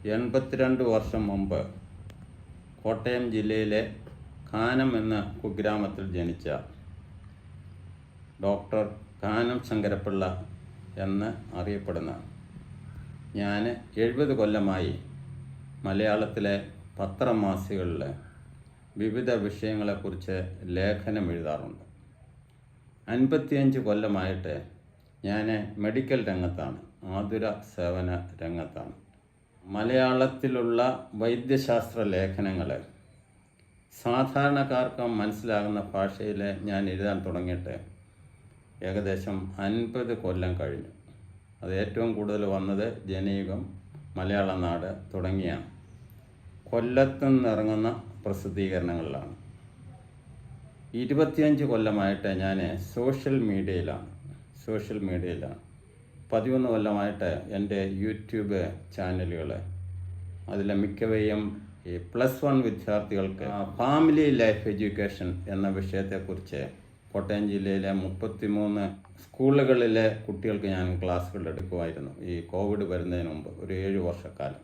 82 വർഷം മുമ്പ് കോട്ടയം ജില്ലയിലെ കാനം എന്ന കുഗ്രാമത്തിൽ ജനിച്ച ഡോക്ടർ കാനം ശങ്കരപ്പിള്ള എന്ന് അറിയപ്പെടുന്ന ഞാൻ 70 കൊല്ലമായി മലയാളത്തിലെ പത്രമാസികകളിൽ വിവിധ വിഷയങ്ങളെക്കുറിച്ച് ലേഖനം എഴുതാറുണ്ട്. 55 കൊല്ലമായിട്ട് ഞാൻ മെഡിക്കൽ രംഗത്താണ്, ആതുര സേവന രംഗത്താണ്. മലയാളത്തിലുള്ള വൈദ്യശാസ്ത്ര ലേഖനങ്ങൾ സാധാരണക്കാർക്ക് മനസ്സിലാകുന്ന ഭാഷയിൽ ഞാൻ എഴുതാൻ തുടങ്ങിയിട്ട് ഏകദേശം 50 കൊല്ലം കഴിഞ്ഞു. അത് ഏറ്റവും കൂടുതൽ വന്നത് ജനയുഗം, മലയാള നാട് തുടങ്ങിയ കൊല്ലത്തു നിന്നിറങ്ങുന്ന പ്രസിദ്ധീകരണങ്ങളിലാണ്. 25 കൊല്ലമായിട്ട് ഞാൻ സോഷ്യൽ മീഡിയയിലാണ്. 11 കൊല്ലമായിട്ട് എൻ്റെ യൂട്യൂബ് ചാനലുകൾ, അതിലെ മിക്കവയും ഈ +1 വിദ്യാർത്ഥികൾക്ക് ഫാമിലി ലൈഫ് എഡ്യൂക്കേഷൻ എന്ന വിഷയത്തെക്കുറിച്ച് കോട്ടയം ജില്ലയിലെ 33 സ്കൂളുകളിലെ കുട്ടികൾക്ക് ഞാൻ ക്ലാസ്സുകൾ എടുക്കുമായിരുന്നു. ഈ കോവിഡ് വരുന്നതിന് മുമ്പ് ഒരു 7 വർഷക്കാലം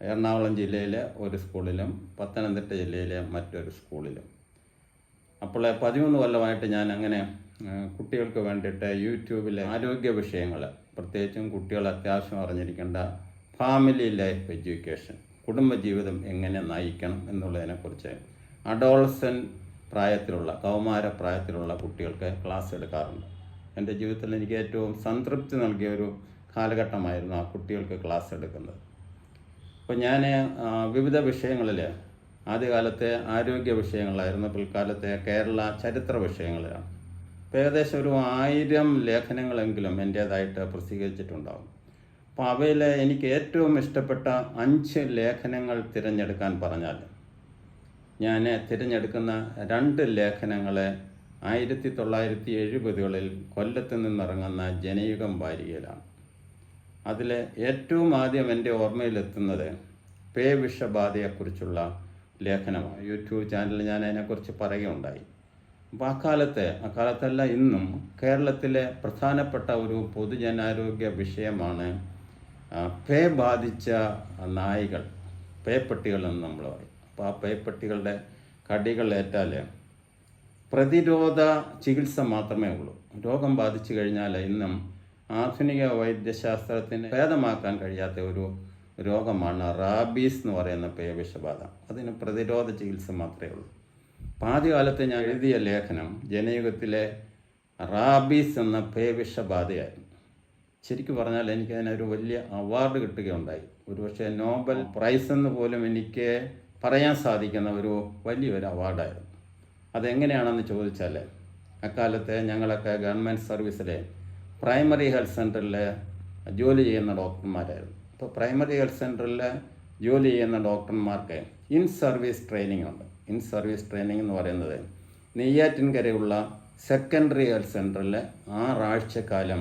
എറണാകുളം ജില്ലയിലെ ഒരു സ്കൂളിലും പത്തനംതിട്ട ജില്ലയിലെ മറ്റൊരു സ്കൂളിലും. അപ്പോൾ 13 കൊല്ലമായിട്ട് ഞാൻ അങ്ങനെ കുട്ടികൾക്ക് വേണ്ടിയിട്ട് യൂട്യൂബിലെ ആരോഗ്യ വിഷയങ്ങൾ, പ്രത്യേകിച്ചും കുട്ടികൾ അത്യാവശ്യം അറിഞ്ഞിരിക്കേണ്ട ഫാമിലി ലൈഫ് എഡ്യൂക്കേഷൻ, കുടുംബജീവിതം എങ്ങനെ നയിക്കണം എന്നുള്ളതിനെക്കുറിച്ച് അഡോളസെൻ്റ് പ്രായത്തിലുള്ള, കൗമാര പ്രായത്തിലുള്ള കുട്ടികൾക്ക് ക്ലാസ് എടുക്കാറുണ്ട്. എൻ്റെ ജീവിതത്തിൽ എനിക്ക് ഏറ്റവും സംതൃപ്തി നൽകിയ ഒരു കാലഘട്ടമായിരുന്നു ആ കുട്ടികൾക്ക് ക്ലാസ് എടുക്കുന്നത്. അപ്പോൾ ഞാൻ വിവിധ വിഷയങ്ങളിൽ, ആദ്യകാലത്തെ ആരോഗ്യ വിഷയങ്ങളായിരുന്നു, പിൽക്കാലത്തെ കേരള ചരിത്ര വിഷയങ്ങളിലാണ്. അപ്പോൾ ഏകദേശം ഒരു 1000 ലേഖനങ്ങളെങ്കിലും എൻ്റേതായിട്ട് പ്രസിദ്ധീകരിച്ചിട്ടുണ്ടാകും. അപ്പോൾ അവയിൽ എനിക്ക് ഏറ്റവും ഇഷ്ടപ്പെട്ട 5 ലേഖനങ്ങൾ തിരഞ്ഞെടുക്കാൻ പറഞ്ഞാൽ ഞാൻ തിരഞ്ഞെടുക്കുന്ന 2 ലേഖനങ്ങൾ 1970കളിൽ കൊല്ലത്ത് നിന്നിറങ്ങുന്ന ജനയുഗം വാരികയിലാണ്. അതിൽ ഏറ്റവും ആദ്യം എൻ്റെ ഓർമ്മയിലെത്തുന്നത് പേവിഷബാധയെക്കുറിച്ചുള്ള ലേഖനമാണ്. യൂട്യൂബ് ചാനലിൽ ഞാൻ അതിനെക്കുറിച്ച് പറയുകയുണ്ടായി. അപ്പോൾ അക്കാലത്തല്ല ഇന്നും കേരളത്തിലെ പ്രധാനപ്പെട്ട ഒരു പൊതുജനാരോഗ്യ വിഷയമാണ് പേ ബാധിച്ച നായ്കൾ, പേപ്പട്ടികൾ എന്ന് നമ്മൾ പറയും. അപ്പോൾ ആ പേപ്പട്ടികളുടെ കടികളേറ്റാൽ പ്രതിരോധ ചികിത്സ മാത്രമേ ഉള്ളൂ. രോഗം ബാധിച്ചു കഴിഞ്ഞാൽ ഇന്നും ആധുനിക വൈദ്യശാസ്ത്രത്തിന് ഭേദമാക്കാൻ കഴിയാത്ത ഒരു രോഗമാണ് റാബീസ് എന്ന് പറയുന്ന പേവിഷബാധ. അതിന് പ്രതിരോധ ചികിത്സ മാത്രമേ ഉള്ളൂ. അപ്പോൾ ആദ്യകാലത്ത് ഞാൻ എഴുതിയ ലേഖനം ജനയുഗത്തിലെ റാബീസ് എന്ന പേവിഷബാധയായിരുന്നു. ശരിക്കും പറഞ്ഞാൽ എനിക്കതിനൊരു വലിയ അവാർഡ് കിട്ടുകയുണ്ടായി. ഒരുപക്ഷെ നോബൽ പ്രൈസ് എന്ന് പോലും എനിക്ക് പറയാൻ സാധിക്കുന്ന ഒരു വലിയൊരു അവാർഡായിരുന്നു. അതെങ്ങനെയാണെന്ന് ചോദിച്ചാൽ, അക്കാലത്ത് ഞങ്ങളൊക്കെ ഗവൺമെൻറ് സർവീസിലെ പ്രൈമറി ഹെൽത്ത് സെൻ്ററിൽ ജോലി ചെയ്യുന്ന ഡോക്ടർമാരായിരുന്നു. ഇപ്പോൾ പ്രൈമറി ഹെൽത്ത് സെൻ്ററിൽ ജോലി ചെയ്യുന്ന ഡോക്ടർമാർക്ക് ഇൻ സർവീസ് ട്രെയിനിങ് ഉണ്ട്. ഇൻ സർവീസ് ട്രെയിനിങ് എന്ന് പറയുന്നത് നെയ്യാറ്റിൻകരയുള്ള സെക്കൻഡറി ഹെൽത്ത് സെൻ്ററിൽ 6 ആഴ്ചക്കാലം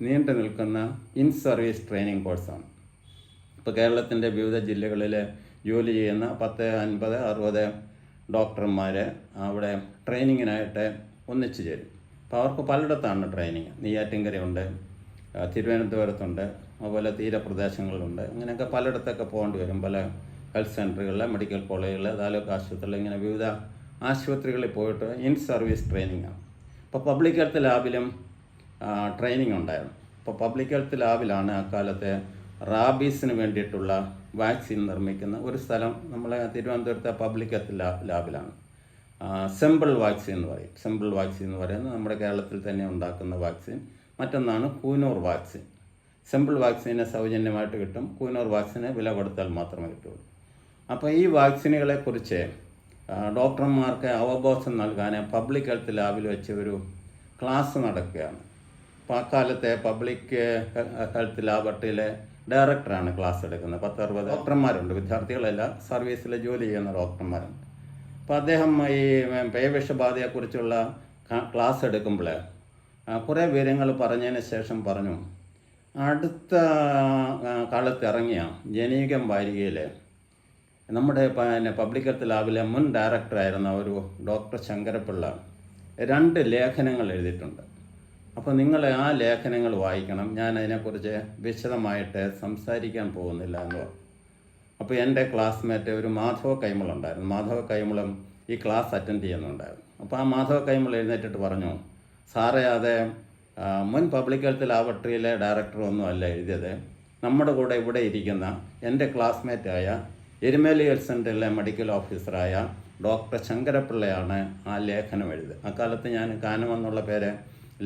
നീണ്ടു നിൽക്കുന്ന ഇൻ സർവീസ് ട്രെയിനിങ് കോഴ്സാണ്. ഇപ്പോൾ കേരളത്തിൻ്റെ വിവിധ ജില്ലകളിൽ ജോലി ചെയ്യുന്ന 10, 50, 60 ഡോക്ടർമാർ അവിടെ ട്രെയിനിങ്ങിനായിട്ട് ഒന്നിച്ചു ചേരും. അപ്പോൾ അവർക്ക് പലയിടത്താണ് ട്രെയിനിങ്. നെയ്യാറ്റിൻകരയുണ്ട്, തിരുവനന്തപുരത്തുണ്ട്, അതുപോലെ തീരപ്രദേശങ്ങളിലുണ്ട്. ഇങ്ങനെയൊക്കെ പലയിടത്തൊക്കെ പോകേണ്ടി വരും. പല ഹെൽത്ത് സെൻ്ററുകളിൽ, മെഡിക്കൽ കോളേജുകളിൽ, താലൂക്ക് ആശുപത്രികളിൽ, ഇങ്ങനെ വിവിധ ആശുപത്രികളിൽ പോയിട്ട് ഇൻ സർവീസ് ട്രെയിനിങ്ങാണ്. ഇപ്പോൾ പബ്ലിക് ഹെൽത്ത് ലാബിലും ട്രെയിനിങ് ഉണ്ടായിരുന്നു. ഇപ്പോൾ പബ്ലിക് ഹെൽത്ത് ലാബിലാണ് അക്കാലത്തെ റാബീസിന് വേണ്ടിയിട്ടുള്ള വാക്സിൻ നിർമ്മിക്കുന്ന ഒരു സ്ഥലം. നമ്മളെ തിരുവനന്തപുരത്തെ പബ്ലിക് ഹെൽത്ത് ലാബിലാണ്. സിമ്പിൾ വാക്സിൻ എന്ന് പറയും. സിമ്പിൾ വാക്സിൻ എന്ന് പറയുന്നത് നമ്മുടെ കേരളത്തിൽ തന്നെ ഉണ്ടാക്കുന്ന വാക്സിൻ. മറ്റൊന്നാണ് കൂനൂർ വാക്സിൻ. സിമ്പിൾ വാക്സിന് സൗജന്യമായിട്ട് കിട്ടും, കൂനൂർ വാക്സിന് വില കൊടുത്താൽ മാത്രമേ കിട്ടുള്ളൂ. അപ്പോൾ ഈ വാക്സിനുകളെക്കുറിച്ച് ഡോക്ടർമാർക്ക് അവബോധം നൽകാൻ പബ്ലിക് ഹെൽത്ത് ലാബിൽ വെച്ച് ഒരു ക്ലാസ് നടക്കുകയാണ്. അപ്പോൾ അക്കാലത്തെ പബ്ലിക് ഹെൽത്ത് ലാബറട്ടറിയിലെ ഡയറക്ടറാണ് ക്ലാസ് എടുക്കുന്നത്. 10-60 ഡോക്ടർമാരുണ്ട്, വിദ്യാർത്ഥികളല്ല, സർവീസിൽ ജോലി ചെയ്യുന്ന ഡോക്ടർമാരുണ്ട്. അപ്പോൾ അദ്ദേഹം ഈ പേവിഷബാധയെക്കുറിച്ചുള്ള ക്ലാസ് എടുക്കുമ്പോൾ കുറേ വിവരങ്ങൾ പറഞ്ഞതിന് ശേഷം പറഞ്ഞു, അടുത്ത കാലത്ത് ഇറങ്ങിയ ജനയുഗം വാരികയിൽ നമ്മുടെ പബ്ലിക് ഹെൽത്ത് ലാബിലെ മുൻ ഡയറക്ടറായിരുന്ന ഒരു ഡോക്ടർ ശങ്കരപ്പിള്ള 2 ലേഖനങ്ങൾ എഴുതിയിട്ടുണ്ട്. അപ്പോൾ നിങ്ങൾ ആ ലേഖനങ്ങൾ വായിക്കണം. ഞാൻ അതിനെക്കുറിച്ച് വിശദമായിട്ട് സംസാരിക്കാൻ പോകുന്നില്ല എന്ന് പറഞ്ഞു. അപ്പോൾ എൻ്റെ ക്ലാസ്മേറ്റ് ഒരു മാധവ കൈമളുണ്ടായിരുന്നു. മാധവ കൈമളും ഈ ക്ലാസ് അറ്റൻഡ് ചെയ്യുന്നുണ്ടായിരുന്നു. അപ്പോൾ ആ മാധവ കൈമൾ എഴുന്നേറ്റിട്ട് പറഞ്ഞു, സാറേ അത് മുൻ പബ്ലിക് ഹെൽത്ത് ലാബറട്ടറിയിലെ ഡയറക്ടറൊന്നും അല്ല എഴുതിയത്, നമ്മുടെ കൂടെ ഇവിടെ ഇരിക്കുന്ന എൻ്റെ ക്ലാസ്മേറ്റായ എരുമേലി ഹെൽത്ത് സെൻ്ററിലെ മെഡിക്കൽ ഓഫീസറായ ഡോക്ടർ ശങ്കരപ്പിള്ളയാണ് ആ ലേഖനം എഴുതുന്നത്. അക്കാലത്ത് ഞാൻ കാനം എന്നുള്ള പേര്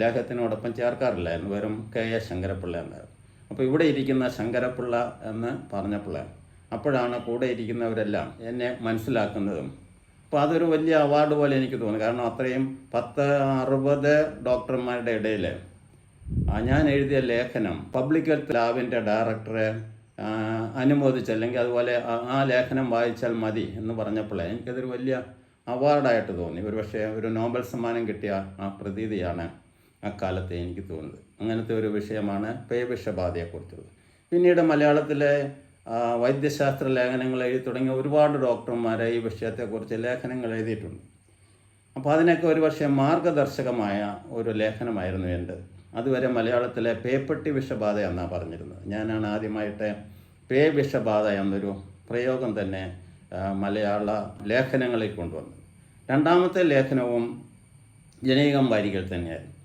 ലേഖനത്തിനോടൊപ്പം ചേർക്കാറില്ലായിരുന്നു, വെറും KA ശങ്കരപ്പിള്ള എന്നായിരുന്നു. അപ്പോൾ ഇവിടെ ഇരിക്കുന്ന ശങ്കരപ്പിള്ള എന്ന് പറഞ്ഞപ്പോഴാണ് അപ്പോഴാണ് കൂടെ ഇരിക്കുന്നവരെല്ലാം എന്നെ മനസ്സിലാക്കുന്നതും. അപ്പോൾ അതൊരു വലിയ അവാർഡ് പോലെ എനിക്ക് തോന്നി. കാരണം അത്രയും 10-60 ഡോക്ടർമാരുടെ ഇടയിൽ ഞാൻ എഴുതിയ ലേഖനം പബ്ലിക് ഹെൽത്ത് ലാബിൻ്റെ ഡയറക്ടറെ അനുമോദിച്ചല്ലെങ്കിൽ അതുപോലെ ആ ലേഖനം വായിച്ചാൽ മതി എന്ന് പറഞ്ഞപ്പോഴേ എനിക്കതൊരു വലിയ അവാർഡായിട്ട് തോന്നി. പക്ഷേ ഒരു നോബൽ സമ്മാനം കിട്ടിയ ആ പ്രതീതിയാണ് അക്കാലത്ത് എനിക്ക് തോന്നുന്നത്. അങ്ങനത്തെ ഒരു വിഷയമാണ് പേവിഷബാധയെക്കുറിച്ചുള്ളത്. പിന്നീട് മലയാളത്തിലെ വൈദ്യശാസ്ത്ര ലേഖനങ്ങൾ എഴുതി തുടങ്ങിയ ഒരുപാട് ഡോക്ടർമാരെ ഈ വിഷയത്തെക്കുറിച്ച് ലേഖനങ്ങൾ എഴുതിയിട്ടുണ്ട്. അപ്പോൾ അതിനൊക്കെ ഒരുപക്ഷെ മാർഗദർശകമായ ഒരു ലേഖനമായിരുന്നു എൻ്റെ. അതുവരെ മലയാളത്തിലെ പേപ്പട്ടി വിഷബാധ എന്നാണ് പറഞ്ഞിരുന്നത്. ഞാനാണ് ആദ്യമായിട്ട് വിഷബാധ എന്നൊരു പ്രയോഗം തന്നെ മലയാള ലേഖനങ്ങളിൽ കൊണ്ടുവന്നത്. രണ്ടാമത്തെ ലേഖനവും ജനകീയം വാരികയിൽ തന്നെയായിരുന്നു.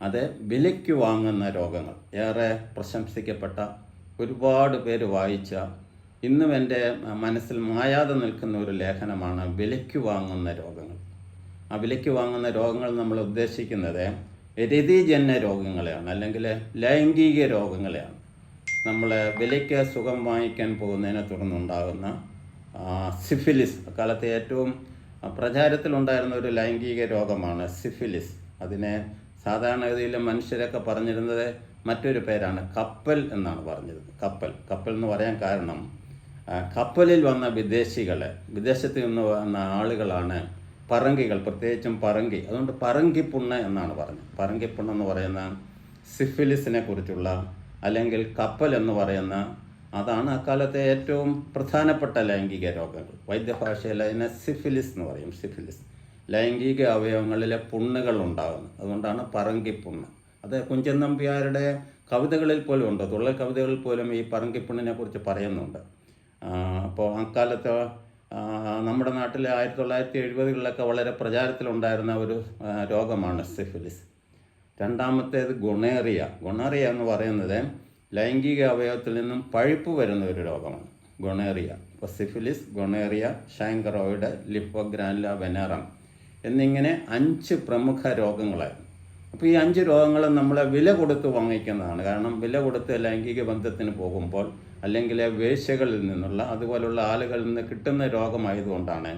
അത് വിലയ്ക്ക് വാങ്ങുന്ന രോഗങ്ങൾ. ഏറെ പ്രശംസിക്കപ്പെട്ട, ഒരുപാട് പേര് വായിച്ച, ഇന്നും എൻ്റെ മനസ്സിൽ മായാതെ നിൽക്കുന്ന ഒരു ലേഖനമാണ് വിലയ്ക്ക് വാങ്ങുന്ന രോഗങ്ങൾ. ആ വിലയ്ക്ക് വാങ്ങുന്ന രോഗങ്ങൾ നമ്മൾ ഉദ്ദേശിക്കുന്നത് രതിജന്യ രോഗങ്ങളെയാണ്, അല്ലെങ്കിൽ ലൈംഗിക രോഗങ്ങളെയാണ്. നമ്മൾ വിലയ്ക്ക് സുഖം വാങ്ങിക്കാൻ പോകുന്നതിനെ തുടർന്നുണ്ടാകുന്ന സിഫിലിസ്. അക്കാലത്തെ ഏറ്റവും പ്രചാരത്തിലുണ്ടായിരുന്ന ഒരു ലൈംഗിക രോഗമാണ് സിഫിലിസ്. അതിനെ സാധാരണഗതിയിൽ മനുഷ്യരൊക്കെ പറഞ്ഞിരുന്നത് മറ്റൊരു പേരാണ് കപ്പൽ എന്നാണ് പറഞ്ഞിരുന്നത്. കപ്പൽ എന്ന് പറയാൻ കാരണം കപ്പലിൽ വന്ന വിദേശത്ത് നിന്ന് വന്ന ആളുകളാണ് പറങ്കികൾ, പ്രത്യേകിച്ചും പറങ്കി. അതുകൊണ്ട് പറങ്കിപ്പുണ്ണ് എന്നാണ് പറഞ്ഞത്. പറങ്കിപ്പുണ്ണ് എന്ന് പറയുന്ന സിഫിലിസിനെ കുറിച്ചുള്ള, അല്ലെങ്കിൽ കപ്പൽ എന്ന് പറയുന്ന, അതാണ് അക്കാലത്തെ ഏറ്റവും പ്രധാനപ്പെട്ട ലൈംഗിക രോഗങ്ങൾ. വൈദ്യഭാഷയിൽ അതിനെ സിഫിലിസ് എന്ന് പറയും. സിഫിലിസ് ലൈംഗിക അവയവങ്ങളിലെ പുണ്ണുകൾ ഉണ്ടാകുന്നു. അതുകൊണ്ടാണ് പറങ്കിപ്പുണ്ണ്. അത് കുഞ്ചൻ നമ്പ്യാരുടെ കവിതകളിൽ പോലും ഉണ്ട്. തുള്ളൽ കവിതകളിൽ പോലും ഈ പറങ്കിപ്പുണ്ണിനെ കുറിച്ച് പറയുന്നുണ്ട്. അപ്പോൾ അക്കാലത്ത് നമ്മുടെ നാട്ടിൽ 1970-കളിലൊക്കെ വളരെ പ്രചാരത്തിലുണ്ടായിരുന്ന ഒരു രോഗമാണ് സിഫിലിസ്. രണ്ടാമത്തേത് ഗൊണേറിയ. ഗൊണേറിയ എന്ന് പറയുന്നത് ലൈംഗിക അവയവത്തിൽ നിന്നും പഴുപ്പ് വരുന്ന ഒരു രോഗമാണ് ഗൊണേറിയ. ഇപ്പോൾ സിഫിലിസ്, ഗൊണേറിയ, ഷാങ്കറോയിഡ്, ലിപ്പോഗ്രാനുല വെനേറം എന്നിങ്ങനെ 5 പ്രമുഖ രോഗങ്ങളായിരുന്നു. അപ്പോൾ ഈ 5 രോഗങ്ങളും നമ്മളെ വില കൊടുത്ത് വാങ്ങിക്കുന്നതാണ്. കാരണം വില കൊടുത്ത് ലൈംഗിക ബന്ധത്തിന് പോകുമ്പോൾ, അല്ലെങ്കിൽ വേശ്യകളിൽ നിന്നുള്ള, അതുപോലുള്ള ആളുകളിൽ നിന്ന് കിട്ടുന്ന രോഗമായതുകൊണ്ടാണ്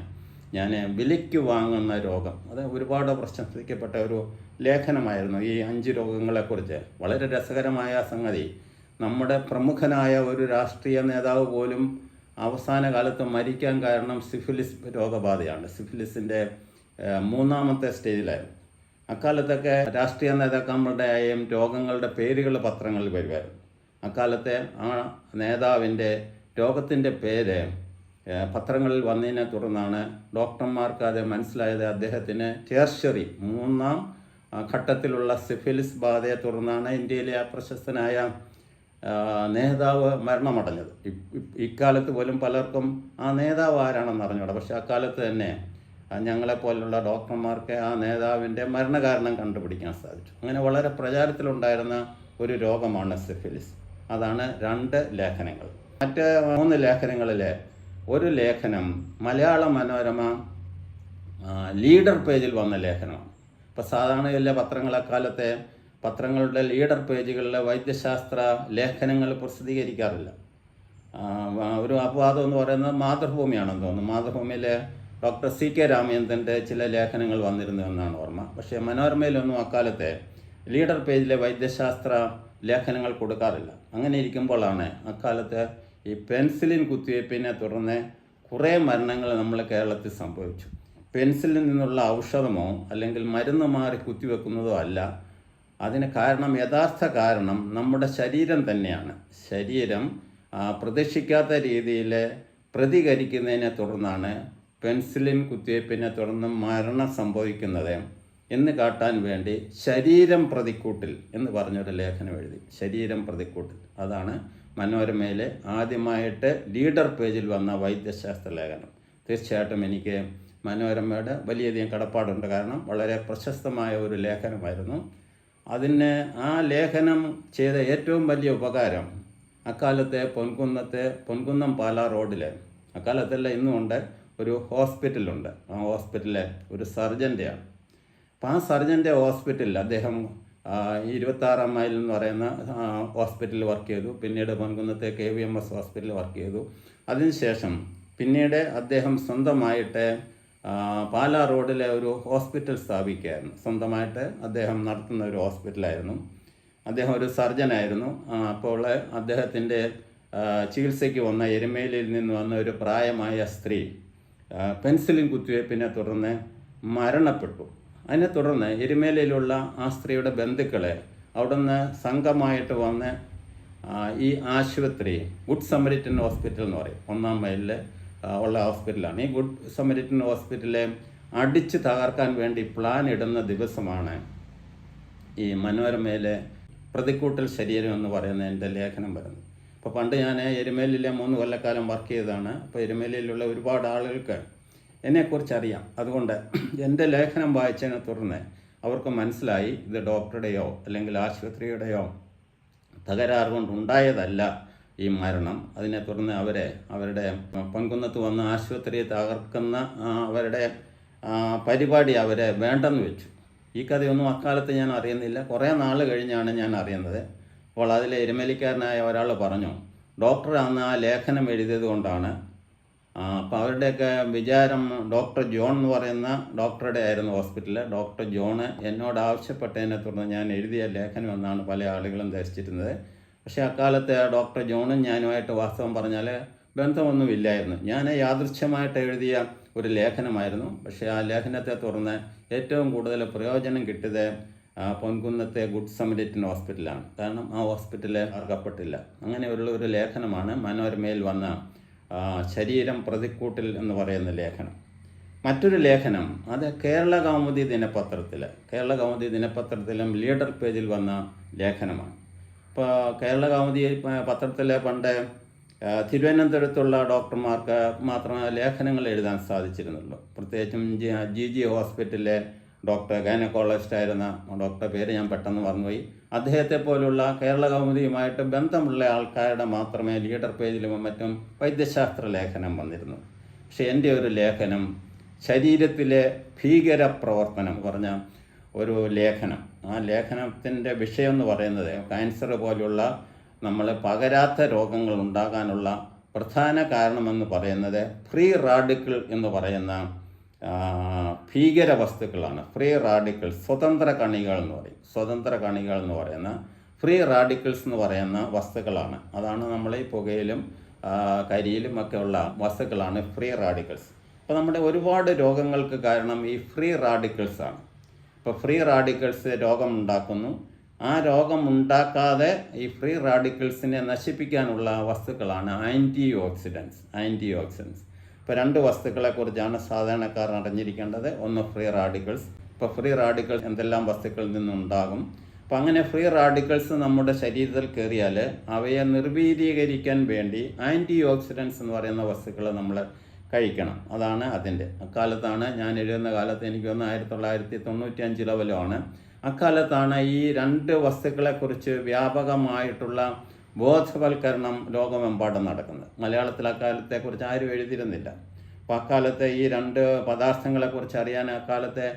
ഞാൻ വിലയ്ക്ക് വാങ്ങുന്ന രോഗം. അത് ഒരുപാട് പ്രശംസിക്കപ്പെട്ട ഒരു ലേഖനമായിരുന്നു ഈ 5 രോഗങ്ങളെക്കുറിച്ച്. വളരെ രസകരമായ സംഗതി, നമ്മുടെ പ്രമുഖനായ ഒരു രാഷ്ട്രീയ നേതാവ് പോലും അവസാന കാലത്ത് മരിക്കാൻ കാരണം സിഫിലിസ് രോഗബാധയാണ്. സിഫിലിസിൻ്റെ 3ാമത്തെ സ്റ്റേജിലായിരുന്നു. അക്കാലത്തൊക്കെ രാഷ്ട്രീയ നേതാക്കന്മാരുടെയും രോഗങ്ങളുടെ പേരുകൾ പത്രങ്ങളിൽ വരുമായിരുന്നു. അക്കാലത്തെ ആ നേതാവിൻ്റെ രോഗത്തിൻ്റെ പേര് പത്രങ്ങളിൽ വന്നതിനെ തുടർന്നാണ് ഡോക്ടർമാർക്ക് അത് മനസ്സിലായത്. അദ്ദേഹത്തിന് ടേർഷ്യറി 3ാം ഘട്ടത്തിലുള്ള സിഫിലിസ് ബാധയെ തുടർന്നാണ് ഇന്ത്യയിലെ പ്രശസ്തനായ നേതാവ് മരണമടഞ്ഞത്. ഇക്കാലത്ത് പോലും പലർക്കും ആ നേതാവ് ആരാണെന്ന് അറിഞ്ഞൂടാ. പക്ഷെ അക്കാലത്ത് തന്നെ ഞങ്ങളെപ്പോലുള്ള ഡോക്ടർമാർക്ക് ആ നേതാവിൻ്റെ മരണകാരണം കണ്ടുപിടിക്കാൻ സാധിച്ചു. അങ്ങനെ വളരെ പ്രചാരത്തിലുണ്ടായിരുന്ന ഒരു രോഗമാണ് സിഫിലിസ്. അതാണ് 2 ലേഖനങ്ങൾ. മറ്റ് 3 ലേഖനങ്ങളിലെ ഒരു ലേഖനം മലയാള മനോരമ ലീഡർ പേജിൽ വന്ന ലേഖനമാണ്. ഇപ്പോൾ സാധാരണ എല്ലാ പത്രങ്ങളെക്കാലത്തെ പത്രങ്ങളുടെ ലീഡർ പേജുകളിൽ വൈദ്യശാസ്ത്ര ലേഖനങ്ങൾ പ്രസിദ്ധീകരിക്കാറില്ല. ഒരു അപവാദം എന്ന് പറയുന്നത് മാതൃഭൂമിയാണെന്ന് തോന്നുന്നു. മാതൃഭൂമിയിലെ ഡോക്ടർ CK രാമചന്ദ്രൻ്റെ ചില ലേഖനങ്ങൾ വന്നിരുന്നു എന്നാണ് ഓർമ്മ. പക്ഷേ മനോരമയിലൊന്നും അക്കാലത്തെ ലീഡർ പേജിലെ വൈദ്യശാസ്ത്ര ലേഖനങ്ങൾ കൊടുക്കാറില്ല. അങ്ങനെ ഇരിക്കുമ്പോഴാണ് അക്കാലത്ത് ഈ പെൻസിലിൻ കുത്തിവയ്പ്പിനെ തുടർന്ന് കുറേ മരണങ്ങൾ നമ്മൾ കേരളത്തിൽ സംഭവിച്ചു. പെൻസിലിൽ നിന്നുള്ള ഔഷധമോ അല്ലെങ്കിൽ മരുന്ന് മാറി കുത്തിവെക്കുന്നതോ അല്ല. അതിന് കാരണം, യഥാർത്ഥ കാരണം നമ്മുടെ ശരീരം തന്നെയാണ്. ശരീരം പ്രതീക്ഷിക്കാത്ത രീതിയിൽ പ്രതികരിക്കുന്നതിനെ തുടർന്നാണ് പെൻസിലിൻ കുത്തിവയ്പ്പിനെ തുടർന്ന് മരണം സംഭവിക്കുന്നത് എന്ന് കാട്ടാൻ വേണ്ടി ശരീരം പ്രതിക്കൂട്ടിൽ എന്ന് പറഞ്ഞൊരു ലേഖനം എഴുതി. ശരീരം പ്രതിക്കൂട്ടിൽ, അതാണ് മനോരമയിൽ ആദ്യമായിട്ട് ലീഡർ പേജിൽ വന്ന വൈദ്യശാസ്ത്ര ലേഖനം. തീർച്ചയായിട്ടും എനിക്ക് മനോരമയുടെ വലിയധികം കടപ്പാടുണ്ട്. കാരണം വളരെ പ്രശസ്തമായ ഒരു ലേഖനമായിരുന്നു. ആ ലേഖനം ചെയ്ത ഏറ്റവും വലിയ ഉപകാരം അക്കാലത്തെ പൊൻകുന്നം പാലാ റോഡിൽ, അക്കാലത്തല്ല ഇന്നുമുണ്ട്, ഒരു ഹോസ്പിറ്റലുണ്ട്. ആ ഹോസ്പിറ്റലിലെ ഒരു സർജൻ്റെയാണ്. അപ്പോൾ ആ സർജൻ്റെ ഹോസ്പിറ്റലിൽ അദ്ദേഹം 26 മൈൽ എന്ന് പറയുന്ന ഹോസ്പിറ്റലിൽ വർക്ക് ചെയ്തു. പിന്നീട് പൊൻകുന്നത്തെ KVMS ഹോസ്പിറ്റലിൽ വർക്ക് ചെയ്തു. അതിനുശേഷം പിന്നീട് അദ്ദേഹം സ്വന്തമായിട്ട് പാലാ റോഡിലെ ഒരു ഹോസ്പിറ്റൽ സ്ഥാപിക്കുകയായിരുന്നു. സ്വന്തമായിട്ട് അദ്ദേഹം നടത്തുന്ന ഒരു ഹോസ്പിറ്റലായിരുന്നു. അദ്ദേഹം ഒരു സർജനായിരുന്നു. അപ്പോൾ അദ്ദേഹത്തിൻ്റെ ചികിത്സയ്ക്ക് വന്ന എരുമേലിയിൽ നിന്ന് വന്ന ഒരു പ്രായമായ സ്ത്രീ പെൻസിലിൻ കുത്തിവയ്പ്പിനെ തുടർന്ന് മരണപ്പെട്ടു. അതിനെ തുടർന്ന് എരുമേലിയിലുള്ള ആ സ്ത്രീയുടെ ബന്ധുക്കളെ അവിടുന്ന് സംഘമായിട്ട് വന്ന് ഈ ആശുപത്രി ഗുഡ് സമരിറ്റൻ ഹോസ്പിറ്റൽ എന്ന് പറയും, 1-ാം മൈലിൽ ഉള്ള ഹോസ്പിറ്റലാണ്. ഈ ഗുഡ് സമരിറ്റൻ ഹോസ്പിറ്റലെ അടിച്ച് തകർക്കാൻ വേണ്ടി പ്ലാൻ ഇടുന്ന ദിവസമാണ് ഈ മനോരമയിലെ പ്രതിക്കൂട്ടൽ ശരീരം എന്ന് പറയുന്ന എൻ്റെ ലേഖനം വരുന്നത്. അപ്പോൾ പണ്ട് ഞാൻ എരുമേലിയിലെ 3 കൊല്ലക്കാലം വർക്ക് ചെയ്തതാണ്. അപ്പോൾ എരുമേലിയിലുള്ള ഒരുപാട് ആളുകൾക്ക് എന്നെക്കുറിച്ച് അറിയാം. അതുകൊണ്ട് എൻ്റെ ലേഖനം വായിച്ചതിനെ തുടർന്ന് അവർക്ക് മനസ്സിലായി ഇത് ഡോക്ടറുടെയോ അല്ലെങ്കിൽ ആശുപത്രിയുടെയോ തകരാറ് കൊണ്ടുണ്ടായതല്ല ഈ മരണം. അതിനെ തുടർന്ന് അവരുടെ പൊൻകുന്നത്ത് വന്ന ആശുപത്രിയെ തകർക്കുന്ന അവരുടെ പരിപാടി അവരെ വേണ്ടെന്ന് വെച്ചു. ഈ കഥയൊന്നും അക്കാലത്ത് ഞാൻ അറിയുന്നില്ല. കുറേ നാൾ കഴിഞ്ഞാണ് ഞാൻ അറിയുന്നത്. അപ്പോൾ അതിലെ എരുമേലിക്കാരനായ ഒരാൾ പറഞ്ഞു, ഡോക്ടർ അന്ന് ആ ലേഖനം എഴുതിയത് കൊണ്ടാണ്. അപ്പോൾ അവരുടെയൊക്കെ വിചാരം ഡോക്ടർ ജോൺ എന്ന് പറയുന്ന ഡോക്ടറുടെ ആയിരുന്നു ഹോസ്പിറ്റലിൽ. ഡോക്ടർ ജോണ് എന്നോട് ആവശ്യപ്പെട്ടതിനെ തുടർന്ന് ഞാൻ എഴുതിയ ലേഖനം എന്നാണ് പല ആളുകളും ധരിച്ചിരുന്നത്. പക്ഷേ അക്കാലത്തെ ഡോക്ടർ ജോണും ഞാനുമായിട്ട് വാസ്തവം പറഞ്ഞാൽ ബന്ധമൊന്നുമില്ലായിരുന്നു. ഞാൻ യാദൃച്ഛ്യമായിട്ട് എഴുതിയ ഒരു ലേഖനമായിരുന്നു. പക്ഷേ ആ ലേഖനത്തെ തുടർന്ന് ഏറ്റവും കൂടുതൽ പ്രയോജനം കിട്ടിയത് പൊൻകുന്നത്തെ ഗുഡ് സമരിറ്റൻ ഹോസ്പിറ്റലാണ്. കാരണം ആ ഹോസ്പിറ്റലിൽ അർഹപ്പെട്ടില്ല. അങ്ങനെയുള്ള ഒരു ലേഖനമാണ് മനോരമയിൽ വന്ന ശരീരം പ്രതിക്കൂട്ടിൽ എന്ന് പറയുന്ന ലേഖനം. മറ്റൊരു ലേഖനം അത് കേരള കൗമുദി ദിനപത്രത്തിലും ലീഡർ പേജിൽ വന്ന ലേഖനമാണ്. ഇപ്പോൾ കേരള കൗമുദി പത്രത്തിലെ പണ്ട് തിരുവനന്തപുരത്തുള്ള ഡോക്ടർമാർക്ക് മാത്രമേ ലേഖനങ്ങൾ എഴുതാൻ സാധിച്ചിരുന്നുള്ളൂ. പ്രത്യേകിച്ചും GG ഹോസ്പിറ്റലിലെ ഡോക്ടർ ഗൈനക്കോളജിസ്റ്റായിരുന്ന ഡോക്ടറുടെ പേര് ഞാൻ പെട്ടെന്ന് മറന്നുപോയി. അദ്ദേഹത്തെ പോലുള്ള കേരള കൗമുദിയുമായിട്ട് ബന്ധമുള്ള ആൾക്കാരുടെ മാത്രമേ ലീഡർ പേജിലും മറ്റും വൈദ്യശാസ്ത്ര ലേഖനം വന്നിരുന്നു. പക്ഷേ എൻ്റെ ഒരു ലേഖനം ശരീരത്തിലെ ഭീകരപ്രവർത്തനം പറഞ്ഞ ഒരു ലേഖനം. ആ ലേഖനത്തിൻ്റെ വിഷയം എന്ന് പറയുന്നത് ക്യാൻസർ പോലുള്ള നമ്മൾ പകരാത്ത രോഗങ്ങൾ ഉണ്ടാകാനുള്ള പ്രധാന കാരണമെന്ന് പറയുന്നത് ഫ്രീ റാഡിക്കിൾ എന്ന് പറയുന്ന ഭീകര വസ്തുക്കളാണ്. ഫ്രീ റാഡിക്കിൾസ്, സ്വതന്ത്ര കണികൾ എന്ന് പറയുന്ന ഫ്രീ റാഡിക്കിൾസ് എന്ന് പറയുന്ന വസ്തുക്കളാണ്. അതാണ് നമ്മൾ ഈ പുകയിലും കരിയിലും ഒക്കെ ഉള്ള വസ്തുക്കളാണ് ഫ്രീ റാഡിക്കിൾസ്. അപ്പോൾ നമ്മുടെ ഒരുപാട് രോഗങ്ങൾക്ക് കാരണം ഈ ഫ്രീ റാഡിക്കിൾസാണ്. ഇപ്പോൾ ഫ്രീ റാഡിക്കിൾസ് രോഗമുണ്ടാക്കുന്നു. ആ രോഗമുണ്ടാക്കാതെ ഈ ഫ്രീ റാഡിക്കിൾസിനെ നശിപ്പിക്കാനുള്ള വസ്തുക്കളാണ് ആൻറ്റി ഓക്സിഡൻസ്. ഇപ്പോൾ 2 വസ്തുക്കളെക്കുറിച്ചാണ് സാധാരണക്കാർ അറിഞ്ഞിരിക്കേണ്ടത്. ഒന്ന് ഫ്രീ റാഡിക്കിൾസ്. ഇപ്പോൾ ഫ്രീ റാഡിക്കിൾസ് എന്തെല്ലാം വസ്തുക്കളിൽ നിന്നുണ്ടാകും. അപ്പോൾ അങ്ങനെ ഫ്രീ റാഡിക്കിൾസ് നമ്മുടെ ശരീരത്തിൽ കയറിയാൽ അവയെ നിർവീര്യീകരിക്കാൻ വേണ്ടി ആൻറ്റി ഓക്സിഡൻസ് എന്ന് പറയുന്ന വസ്തുക്കൾ നമ്മൾ കഴിക്കണം. അതാണ് അതിൻ്റെ. അക്കാലത്താണ് ഞാൻ എഴുതുന്ന കാലത്ത്, എനിക്ക് തോന്നുന്നു 1995 ലെവലാണ്. അക്കാലത്താണ് ഈ 2 വസ്തുക്കളെക്കുറിച്ച് വ്യാപകമായിട്ടുള്ള ബോധവൽക്കരണം ലോകമെമ്പാടും നടക്കുന്നത്. മലയാളത്തിൽ അക്കാലത്തെക്കുറിച്ച് ആരും എഴുതിയിരുന്നില്ല. അപ്പോൾ അക്കാലത്തെ ഈ 2 പദാർത്ഥങ്ങളെക്കുറിച്ച് അറിയാൻ അക്കാലത്തെ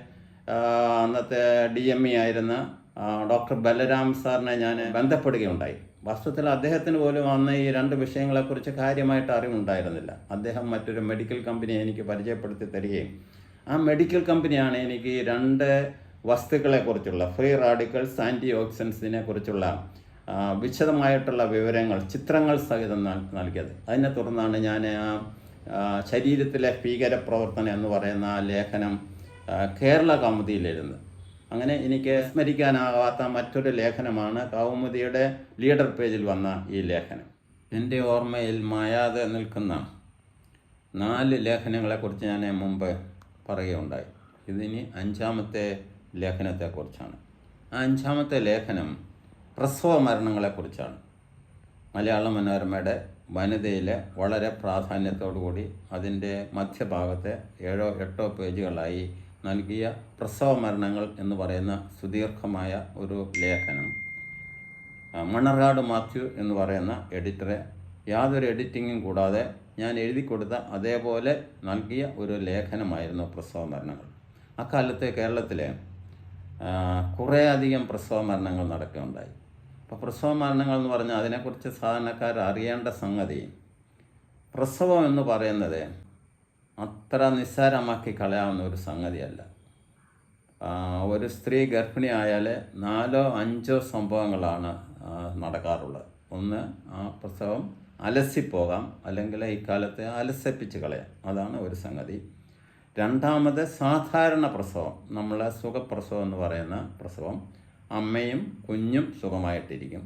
അന്നത്തെ DME ആയിരുന്ന ഡോക്ടർ ബലരാം സാറിനെ ഞാൻ ബന്ധപ്പെടുകയുണ്ടായി. വാസ്തവത്തിൽ അദ്ദേഹത്തിന് പോലും അന്ന് ഈ 2 വിഷയങ്ങളെക്കുറിച്ച് കാര്യമായിട്ട് അറിവുണ്ടായിരുന്നില്ല. അദ്ദേഹം മറ്റൊരു മെഡിക്കൽ കമ്പനിയെ എനിക്ക് പരിചയപ്പെടുത്തി തരികയും ആ മെഡിക്കൽ കമ്പനിയാണ് എനിക്ക് ഈ 2 വസ്തുക്കളെക്കുറിച്ചുള്ള ഫ്രീ റാഡിക്കൽസ്, ആൻറ്റി ഓക്സിഡൻസിനെ കുറിച്ചുള്ള വിശദമായിട്ടുള്ള വിവരങ്ങൾ ചിത്രങ്ങൾ സഹിതം നൽകിയത്. അതിനെ തുടർന്നാണ് ഞാൻ ശരീരത്തിലെ ഭീകരപ്രവർത്തനം എന്ന് പറയുന്ന ആ ലേഖനം കേരള കൗമുദിയിൽ എഴുതുന്നത്. അങ്ങനെ എനിക്ക് സ്മരിക്കാനാകാത്ത മറ്റൊരു ലേഖനമാണ് കൗമുദിയുടെ ലീഡർ പേജിൽ വന്ന ഈ ലേഖനം. എൻ്റെ ഓർമ്മയിൽ മായാതെ നിൽക്കുന്ന 4 ലേഖനങ്ങളെക്കുറിച്ച് ഞാൻ മുമ്പ് പറയുകയുണ്ടായി. ഇതിനി 5ാമത്തെ ലേഖനത്തെക്കുറിച്ചാണ്. ആ 5ാമത്തെ ലേഖനം പ്രസവ മരണങ്ങളെക്കുറിച്ചാണ്. മലയാള മനോരമയുടെ വനിതയിലെ വളരെ പ്രാധാന്യത്തോടുകൂടി അതിൻ്റെ മധ്യഭാഗത്തെ 7-8 പേജുകളായി നൽകിയ പ്രസവ മരണങ്ങൾ എന്ന് പറയുന്ന സുദീർഘമായ ഒരു ലേഖനം മണർകാട് മാത്യു എന്ന് പറയുന്ന എഡിറ്ററെ യാതൊരു എഡിറ്റിങ്ങും കൂടാതെ ഞാൻ എഴുതി കൊടുത്ത അതേപോലെ നൽകിയ ഒരു ലേഖനമായിരുന്നു പ്രസവ മരണങ്ങൾ. അക്കാലത്തെ കേരളത്തിലെ കുറേയധികം പ്രസവ മരണങ്ങൾ നടക്കുകയുണ്ടായി. അപ്പോൾ പ്രസവ മരണങ്ങൾ എന്ന് പറഞ്ഞാൽ അതിനെക്കുറിച്ച് സാധാരണക്കാർ അറിയേണ്ട സംഗതി, പ്രസവം എന്ന് പറയുന്നത് അത്ര നിസ്സാരമാക്കി കളയാവുന്ന ഒരു സംഗതിയല്ല. ഒരു സ്ത്രീ ഗർഭിണിയായാൽ 4-5 സംഭവങ്ങളാണ് നടക്കാറുള്ളത്. ഒന്ന്, ആ പ്രസവം അലസിപ്പോകാം, അല്ലെങ്കിൽ ഇക്കാലത്തെ അലസിപ്പിച്ച് കളയാം, അതാണ് ഒരു സംഗതി. രണ്ടാമത് സാധാരണ പ്രസവം, നമ്മളെ സുഖപ്രസവം എന്ന് പറയുന്ന പ്രസവം, അമ്മയും കുഞ്ഞും സുഖമായിട്ടിരിക്കും.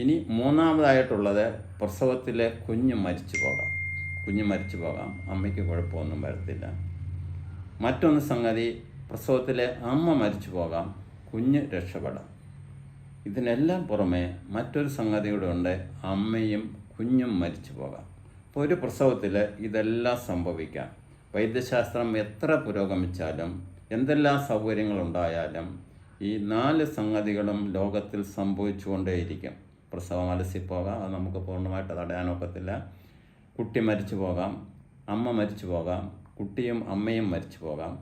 ഇനി മൂന്നാമതായിട്ടുള്ളത് പ്രസവത്തിലെ കുഞ്ഞ് മരിച്ചു പോകാം, അമ്മയ്ക്ക് കുഴപ്പമൊന്നും വരത്തില്ല. മറ്റൊന്ന് സംഗതി, പ്രസവത്തിലെ അമ്മ മരിച്ചു പോകാം, കുഞ്ഞ് രക്ഷപ്പെടാം. ഇതിനെല്ലാം പുറമെ മറ്റൊരു സംഗതി കൂടെ ഉണ്ട്, അമ്മയും കുഞ്ഞും മരിച്ചു പോകാം. അപ്പോൾ ഒരു പ്രസവത്തിൽ ഇതെല്ലാം സംഭവിക്കാം. വൈദ്യശാസ്ത്രം എത്ര പുരോഗമിച്ചാലും എന്തെല്ലാം സൗകര്യങ്ങളുണ്ടായാലും ഈ 4 സംഗതികളും ലോകത്തിൽ സംഭവിച്ചുകൊണ്ടേയിരിക്കും. പ്രസവം അലസിപ്പോകാം, അത് നമുക്ക് പൂർണ്ണമായിട്ട് തടയാനൊക്കത്തില്ല. കുട്ടി മരിച്ചു പോകാം, അമ്മ മരിച്ചു പോകാം, കുട്ടിയും അമ്മയും മരിച്ചു പോകാം.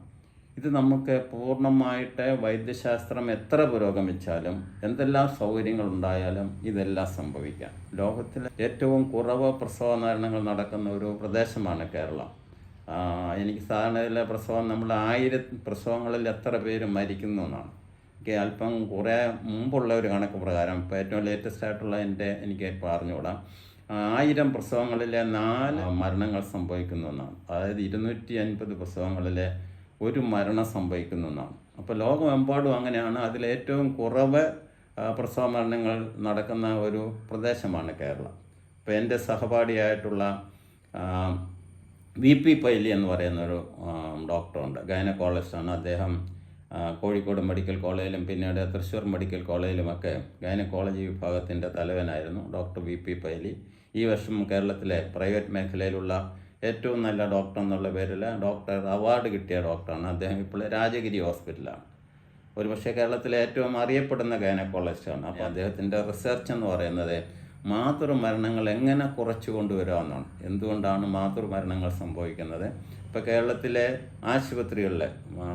ഇത് നമുക്ക് പൂർണ്ണമായിട്ട് വൈദ്യശാസ്ത്രം എത്ര പുരോഗമിച്ചാലും എന്തെല്ലാം സൗകര്യങ്ങളുണ്ടായാലും ഇതെല്ലാം സംഭവിക്കാം. ലോകത്തിലെ ഏറ്റവും കുറവ് പ്രസവ മരണങ്ങൾ നടക്കുന്ന ഒരു പ്രദേശമാണ് കേരളം. എനിക്ക് സാധാരണ പ്രസവം നമ്മൾ 1000 പ്രസവങ്ങളിൽ എത്ര പേര് മരിക്കുന്നു എന്നാണ് അല്പം കുറേ മുമ്പുള്ള ഒരു കണക്ക് പ്രകാരം. ഇപ്പോൾ ഏറ്റവും ലേറ്റസ്റ്റ് ആയിട്ടുള്ള എനിക്ക് പറഞ്ഞുകൂടാ. 1000 പ്രസവങ്ങളിലെ 4 മരണങ്ങൾ സംഭവിക്കുന്നു എന്നാണ്. അതായത് 250 പ്രസവങ്ങളിലെ 1 മരണം സംഭവിക്കുന്നു എന്നാണ്. അപ്പോൾ ലോകമെമ്പാടും അങ്ങനെയാണ്. അതിലേറ്റവും കുറവ് പ്രസവ മരണങ്ങൾ നടക്കുന്ന ഒരു പ്രദേശമാണ് കേരളം. ഇപ്പോൾ എൻ്റെ സഹപാഠിയായിട്ടുള്ള VP പൈലി എന്ന് പറയുന്നൊരു ഡോക്ടറുണ്ട്, ഗൈനക്കോളജിസ്റ്റാണ്. അദ്ദേഹം കോഴിക്കോട് മെഡിക്കൽ കോളേജിലും പിന്നീട് തൃശ്ശൂർ മെഡിക്കൽ കോളേജിലുമൊക്കെ ഗൈനക്കോളജി വിഭാഗത്തിൻ്റെ തലവനായിരുന്നു ഡോക്ടർ VP പൈലി. ഈ വർഷം കേരളത്തിലെ പ്രൈവറ്റ് മേഖലയിലുള്ള ഏറ്റവും നല്ല ഡോക്ടർ എന്നുള്ള പേരിൽ ഡോക്ടർ അവാർഡ് കിട്ടിയ ഡോക്ടറാണ്. അദ്ദേഹം ഇപ്പോൾ രാജഗിരി ഹോസ്പിറ്റലാണ്. ഒരുപക്ഷെ കേരളത്തിലെ ഏറ്റവും അറിയപ്പെടുന്ന ഗൈനക്കോളജിസ്റ്റാണ്. അപ്പോൾ അദ്ദേഹത്തിൻ്റെ റിസർച്ച് എന്ന് പറയുന്നത് മാതൃമരണങ്ങൾ എങ്ങനെ കുറച്ചു കൊണ്ടുവരാമെന്നാണ്. എന്തുകൊണ്ടാണ് മാതൃമരണങ്ങൾ സംഭവിക്കുന്നത്? ഇപ്പോൾ കേരളത്തിലെ ആശുപത്രികളിൽ,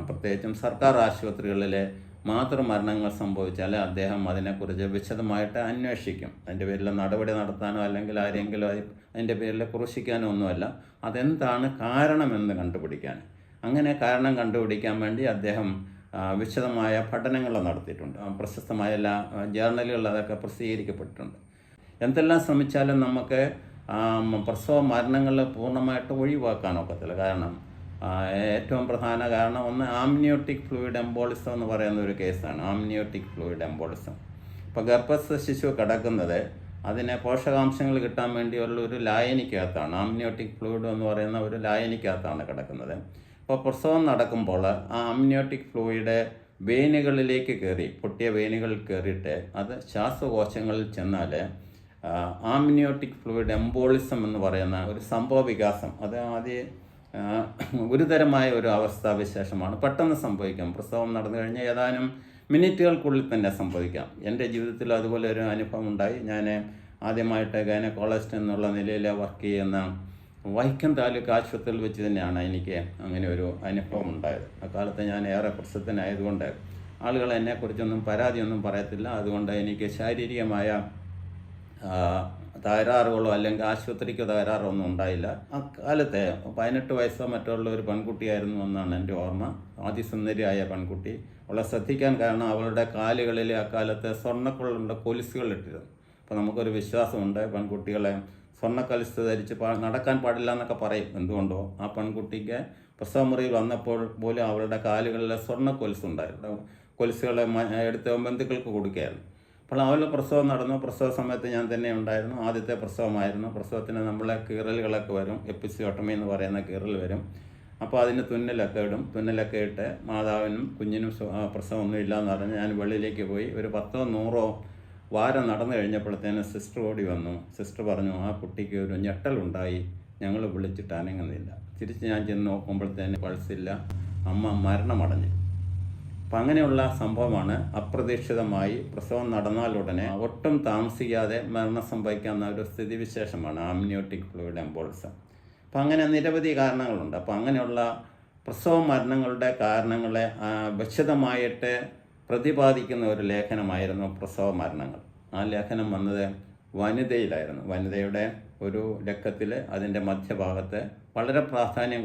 പ്രത്യേകിച്ചും സർക്കാർ ആശുപത്രികളിലെ മാതൃമരണങ്ങൾ സംഭവിച്ചാൽ അദ്ദേഹം അതിനെക്കുറിച്ച് വിശദമായിട്ട് അന്വേഷിക്കും. അതിൻ്റെ പേരിൽ നടപടി നടത്താനോ അല്ലെങ്കിൽ ആരെങ്കിലും അതിൻ്റെ പേരിൽ ക്രൂശിക്കാനോ ഒന്നുമല്ല, അതെന്താണ് കാരണമെന്ന് കണ്ടുപിടിക്കാൻ. അങ്ങനെ കാരണം കണ്ടുപിടിക്കാൻ വേണ്ടി അദ്ദേഹം വിശദമായ പഠനങ്ങൾ നടത്തിയിട്ടുണ്ട്. പ്രശസ്തമായ എല്ലാ ജേർണലുകളിൽ അതൊക്കെ പ്രസിദ്ധീകരിക്കപ്പെട്ടിട്ടുണ്ട്. എന്തെല്ലാം ശ്രമിച്ചാലും നമുക്ക് പ്രസവ മരണങ്ങൾ പൂർണ്ണമായിട്ട് ഒഴിവാക്കാനൊക്കത്തില്ല. കാരണം ഏറ്റവും പ്രധാന കാരണം ഒന്ന് ആംനിയോട്ടിക് ഫ്ലൂയിഡ് എംബോളിസം എന്ന് പറയുന്ന ഒരു കേസാണ്. Amniotic fluid embolism. ഇപ്പോൾ ഗർഭസ്ഥ ശിശു കിടക്കുന്നത് അതിന് പോഷകാംശങ്ങൾ കിട്ടാൻ വേണ്ടിയുള്ള ഒരു ലായനിക്കകത്താണ്. ആംനിയോട്ടിക് ഫ്ലൂയിഡ് എന്ന് പറയുന്ന ഒരു ലായനിക്കകത്താണ് കിടക്കുന്നത്. അപ്പോൾ പ്രസവം നടക്കുമ്പോൾ ആ ആംനിയോട്ടിക് ഫ്ലൂയിഡ് വെയിനുകളിലേക്ക് കയറി, പൊട്ടിയ വെയിനുകളിൽ കയറിയിട്ട് അത് ശ്വാസകോശങ്ങളിൽ ചെന്നാൽ ആംനിയോട്ടിക് ഫ്ലൂയിഡ് എംബോളിസം എന്ന് പറയുന്ന ഒരു സംഭവ വികാസം, അത് ഗുരുതരമായ ഒരു അവസ്ഥാവിശേഷമാണ്. പെട്ടെന്ന് സംഭവിക്കാം. പ്രസവം നടന്നു കഴിഞ്ഞാൽ ഏതാനും മിനിറ്റുകൾക്കുള്ളിൽ തന്നെ സംഭവിക്കാം. എൻ്റെ ജീവിതത്തിൽ അതുപോലെ ഒരു അനുഭവം ഉണ്ടായി. ഞാൻ ആദ്യമായിട്ട് ഗൈനക്കോളജിസ്റ്റ് എന്നുള്ള നിലയിൽ വർക്ക് ചെയ്യുന്ന വൈക്കം താലൂക്ക് ആശുപത്രിയിൽ വെച്ച് തന്നെയാണ് എനിക്ക് അങ്ങനെ ഒരു അനുഭവം ഉണ്ടായത്. അക്കാലത്ത് ഞാൻ ഏറെ പ്രസിദ്ധനായതുകൊണ്ട് ആളുകൾ എന്നെക്കുറിച്ചൊന്നും പരാതിയൊന്നും പറയത്തില്ല. അതുകൊണ്ട് എനിക്ക് ശാരീരികമായ തകരാറുകളോ അല്ലെങ്കിൽ ആശുപത്രിക്കോ തകരാറോ ഒന്നും ഉണ്ടായില്ല. അക്കാലത്തെ 18 വയസ്സോ മറ്റുള്ള ഒരു പെൺകുട്ടിയായിരുന്നു എന്നാണ് എൻ്റെ ഓർമ്മ. അതിസുന്ദരിയായ പെൺകുട്ടി. അവളെ ശ്രദ്ധിക്കാൻ കാരണം അവളുടെ കാലുകളിൽ അക്കാലത്ത് സ്വർണ്ണക്കുള്ള കൊലുസുകൾ ഇട്ടിരുന്നു. അപ്പോൾ നമുക്കൊരു വിശ്വാസമുണ്ട്, പെൺകുട്ടികളെ സ്വർണ്ണക്കൊലുസ് ധരിച്ച് നടക്കാൻ പാടില്ല എന്നൊക്കെ പറയും. എന്തുകൊണ്ടോ ആ പെൺകുട്ടിക്ക് പ്രസവമുറിയിൽ വന്നപ്പോൾ പോലും അവളുടെ കാലുകളിൽ സ്വർണ്ണക്കൊലുസുണ്ടായിരുന്നു. കൊലുസുകളെ എടുത്ത് ബന്ധുക്കൾക്ക് കൊടുക്കുകയായിരുന്നു. അപ്പോൾ അവളുടെ പ്രസവം നടന്നു. പ്രസവ സമയത്ത് ഞാൻ തന്നെ ഉണ്ടായിരുന്നു. ആദ്യത്തെ പ്രസവമായിരുന്നു. പ്രസവത്തിന് നമ്മളെ കീറലുകളൊക്കെ വരും, എപ്പിസിയോട്ടമി എന്ന് പറയുന്ന കീറൽ വരും. അപ്പോൾ അതിന് തുന്നലൊക്കെ ഇടും. തുന്നലൊക്കെ ഇട്ട് മാതാവിനും കുഞ്ഞിനും പ്രസവമൊന്നും ഇല്ലയെന്ന് പറഞ്ഞ് ഞാൻ വെളിയിലേക്ക് പോയി. ഒരു 10-100 വാരം നടന്നു കഴിഞ്ഞപ്പോഴത്തേന് സിസ്റ്റർ ഓടി വന്നു. സിസ്റ്റർ പറഞ്ഞു, ആ കുട്ടിക്ക് ഒരു ഞെട്ടലുണ്ടായി, ഞങ്ങൾ വിളിച്ചിട്ട് അനങ്ങുന്നില്ല. തിരിച്ച് ഞാൻ ചെന്ന് നോക്കുമ്പോഴത്തേന് പൾസില്ല, അമ്മ മരണമടഞ്ഞു. അപ്പം അങ്ങനെയുള്ള സംഭവമാണ്. അപ്രതീക്ഷിതമായി പ്രസവം നടന്നാലുടനെ ഒട്ടും താമസിക്കാതെ മരണം സംഭവിക്കാവുന്ന ഒരു സ്ഥിതിവിശേഷമാണ് ആംനിയോട്ടിക് ഫ്ലൂയിഡ് എംബോളിസം. അപ്പം അങ്ങനെ നിരവധി കാരണങ്ങളുണ്ട്. അപ്പം അങ്ങനെയുള്ള പ്രസവ മരണങ്ങളുടെ കാരണങ്ങളെ വിശദമായിട്ട് പ്രതിപാദിക്കുന്ന ഒരു ലേഖനമായിരുന്നു പ്രസവ മരണങ്ങൾ. ആ ലേഖനം വന്നത് വനിതയിലായിരുന്നു. വനിതയുടെ ഒരു ലക്കത്തിൽ അതിൻ്റെ മധ്യഭാഗത്ത് വളരെ പ്രാധാന്യം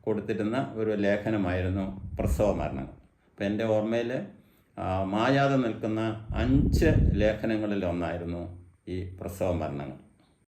കൊടുത്തിരുന്ന ഒരു ലേഖനമായിരുന്നു പ്രസവ മരണങ്ങൾ. അപ്പം എൻ്റെ ഓർമ്മയിൽ മായാതെ നിൽക്കുന്ന 5 ലേഖനങ്ങളിൽ ഒന്നായിരുന്നു ഈ പ്രസവ മരണങ്ങൾ.